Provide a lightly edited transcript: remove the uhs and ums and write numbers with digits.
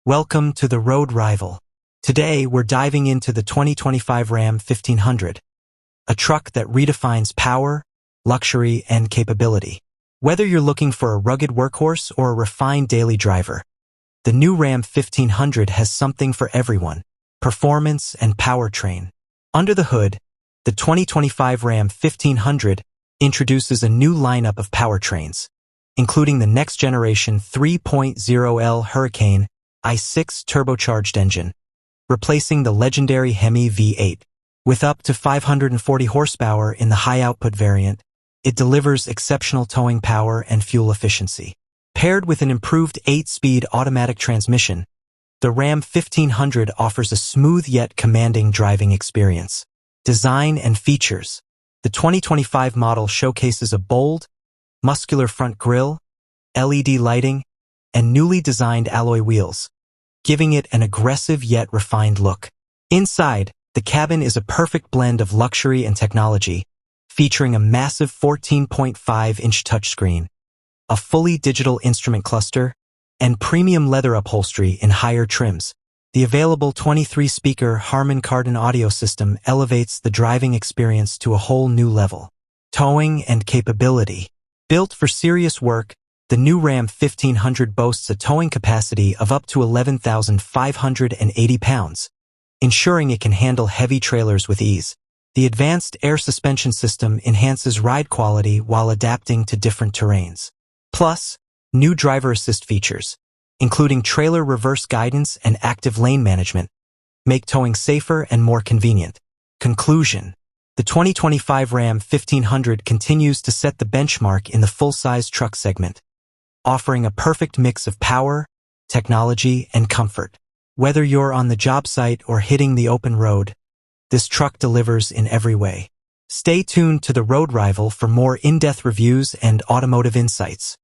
Welcome to the Road Rival. Today, we're diving into the 2025 Ram 1500, a truck that redefines power, luxury, and capability. Whether you're looking for a rugged workhorse or a refined daily driver, the new Ram 1500 has something for everyone: performance and powertrain. Under the hood, the 2025 Ram 1500 introduces a new lineup of powertrains, including the next-generation 3.0L Hurricane i6 turbocharged engine, replacing the legendary Hemi V8. With up to 540 horsepower in the high-output variant, it delivers exceptional towing power and fuel efficiency. Paired with an improved 8-speed automatic transmission, the Ram 1500 offers a smooth yet commanding driving experience. Design and features. The 2025 model showcases a bold, muscular front grille, LED lighting, and newly designed alloy wheels, giving it an aggressive yet refined look. Inside, the cabin is a perfect blend of luxury and technology, featuring a massive 14.5-inch touchscreen, a fully digital instrument cluster, and premium leather upholstery in higher trims. The available 23-speaker Harman Kardon audio system elevates the driving experience to a whole new level. Towing and capability. Built for serious work, the new Ram 1500 boasts a towing capacity of up to 11,580 pounds, ensuring it can handle heavy trailers with ease. The advanced air suspension system enhances ride quality while adapting to different terrains. Plus, new driver assist features, including trailer reverse guidance and active lane management, make towing safer and more convenient. Conclusion. The 2025 Ram 1500 continues to set the benchmark in the full-size truck segment, offering a perfect mix of power, technology, and comfort. Whether you're on the job site or hitting the open road, this truck delivers in every way. Stay tuned to the Road Rival for more in-depth reviews and automotive insights.